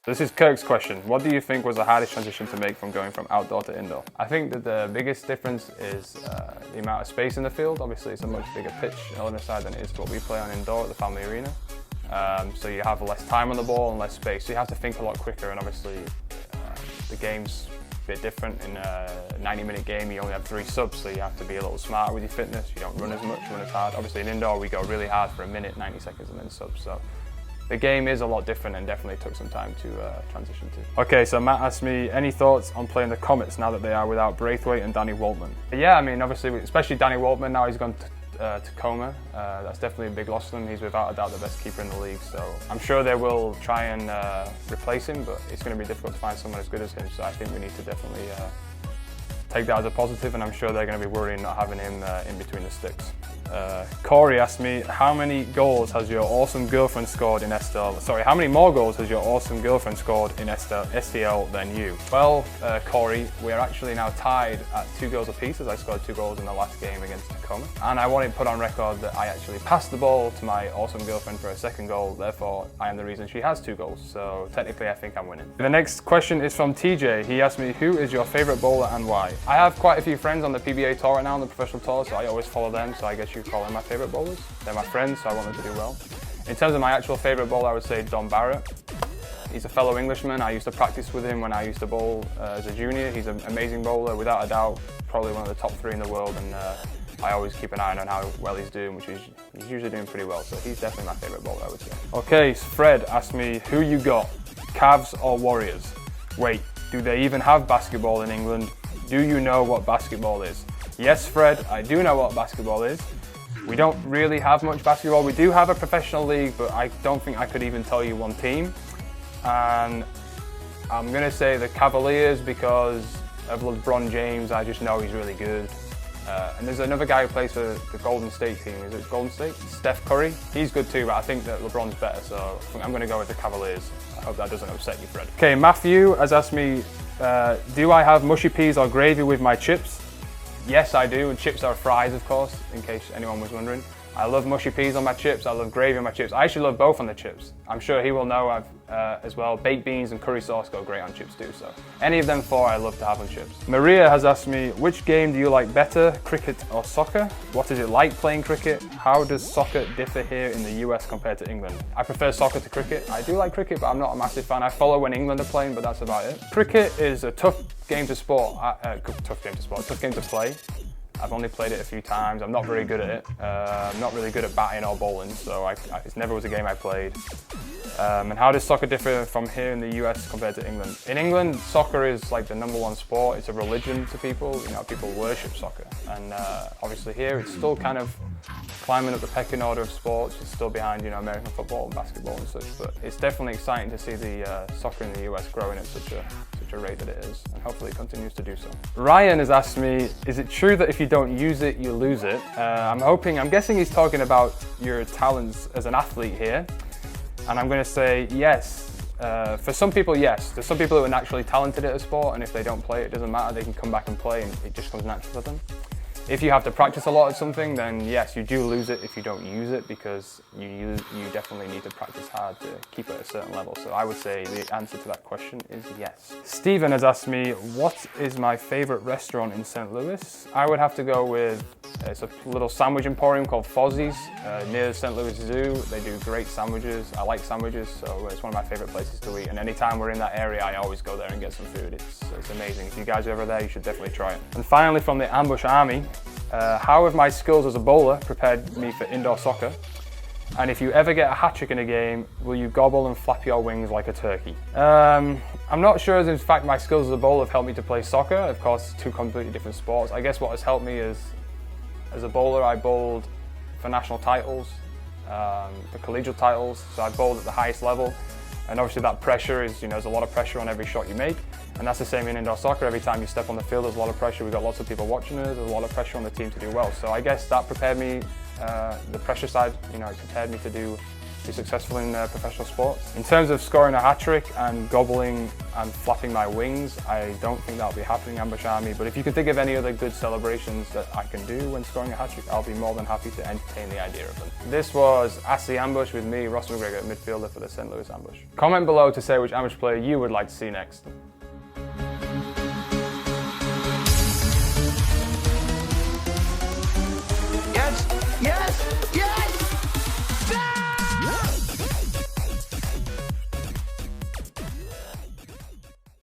This is Kirk's question. What do you think was the hardest transition to make from going from outdoor to indoor? I think that the biggest difference is the amount of space in the field. Obviously, it's a much bigger pitch on the other side than it is to what we play on indoor at the family arena. So you have less time on the ball and less space. So you have to think a lot quicker, and obviously the game's a bit different. In a 90-minute game, you only have 3 subs, so you have to be a little smarter with your fitness. You don't run as much, run as hard. Obviously in indoor, we go really hard for a minute, 90 seconds, and then subs. So the game is a lot different and definitely took some time to transition to. Okay, so Matt asked me, any thoughts on playing the Comets now that they are without Braithwaite and Danny Waltman? Yeah, I mean, obviously, especially Danny Waltman, now he's gone to Tacoma. That's definitely a big loss for them. He's without a doubt the best keeper in the league, so I'm sure they will try and replace him, but it's going to be difficult to find someone as good as him, so I think we need to definitely take that as a positive, and I'm sure they're going to be worried not having him in between the sticks. Corey asked me, how many goals has your awesome girlfriend scored in STL? Sorry, how many more goals has your awesome girlfriend scored in STL than you? Well, Corey, we are actually now tied at 2 goals apiece, as I scored 2 goals in the last game against Tacoma. And I want it put on record that I actually passed the ball to my awesome girlfriend for a second goal, therefore I am the reason she has 2 goals. So technically I think I'm winning. The next question is from TJ. He asked me, who is your favourite bowler and why? I have quite a few friends on the PBA tour right now, on the professional tour, so I always follow them, so I guess you call them my favourite bowlers. They're my friends, so I want them to do well. In terms of my actual favourite bowler, I would say Don Barrett. He's a fellow Englishman. I used to practice with him when I used to bowl as a junior. He's an amazing bowler, without a doubt, probably one of the top 3 in the world, and I always keep an eye on how well he's doing, which he's usually doing pretty well, so he's definitely my favourite bowler, I would say. Okay, so Fred asked me, who you got, Cavs or Warriors? Wait, do they even have basketball in England? Do you know what basketball is? Yes, Fred, I do know what basketball is. We don't really have much basketball. We do have a professional league, but I don't think I could even tell you one team. And I'm going to say the Cavaliers because of LeBron James. I just know he's really good. And there's another guy who plays for the Golden State team. Is it Golden State? Steph Curry. He's good too, but I think that LeBron's better, so I'm going to go with the Cavaliers. I hope that doesn't upset you, Fred. Okay, Matthew has asked me, do I have mushy peas or gravy with my chips? Yes, I do, and chips are fries, of course, in case anyone was wondering. I love mushy peas on my chips, I love gravy on my chips. I actually love both on the chips. I'm sure he will know as well. Baked beans and curry sauce go great on chips too, so any of them 4 I love to have on chips. Maria has asked me, which game do you like better, cricket or soccer? What is it like playing cricket? How does soccer differ here in the US compared to England? I prefer soccer to cricket. I do like cricket, but I'm not a massive fan. I follow when England are playing, but that's about it. Cricket is a tough game to play. I've only played it a few times. I'm not very good at it. I'm not really good at batting or bowling, so it never was a game I played. And how does soccer differ from here in the US compared to England? In England, soccer is like the #1 sport. It's a religion to people. You know, people worship soccer. And obviously here, it's still kind of climbing up the pecking order of sports. It's still behind, you know, American football and basketball and such. But it's definitely exciting to see the soccer in the US growing at such a rate that it is, and hopefully it continues to do so. Ryan has asked me, is it true that if you don't use it, you lose it? I'm guessing he's talking about your talents as an athlete here, and I'm going to say yes. For some people, yes. There's some people who are naturally talented at a sport, and if they don't play, it doesn't matter. They can come back and play, and it just comes natural to them. If you have to practice a lot at something, then yes, you do lose it if you don't use it, because you definitely need to practice hard to keep it at a certain level. So I would say the answer to that question is yes. Stephen has asked me, what is my favourite restaurant in St. Louis? I would have to go with, it's a little sandwich emporium called Fozzie's near the St. Louis Zoo. They do great sandwiches. I like sandwiches, so it's one of my favourite places to eat. And anytime we're in that area, I always go there and get some food. It's amazing. If you guys are ever there, you should definitely try it. And finally, from the Ambush Army, how have my skills as a bowler prepared me for indoor soccer? And if you ever get a hat-trick in a game, will you gobble and flap your wings like a turkey? I'm not sure as in fact my skills as a bowler have helped me to play soccer. Of course, 2 completely different sports. I guess what has helped me is, as a bowler, I bowled for national titles, for collegiate titles, so I bowled at the highest level. And obviously that pressure is, you know, there's a lot of pressure on every shot you make. And that's the same in indoor soccer. Every time you step on the field, there's a lot of pressure. We've got lots of people watching us. There's a lot of pressure on the team to do well. So I guess that prepared me, the pressure side, you know, it prepared me to do be successful in professional sports. In terms of scoring a hat-trick and gobbling and flapping my wings, I don't think that'll be happening, Ambush Army, but if you can think of any other good celebrations that I can do when scoring a hat-trick, I'll be more than happy to entertain the idea of them. This was Ask the Ambush with me, Ross MacGregor, midfielder for the St. Louis Ambush. Comment below to say which Ambush player you would like to see next.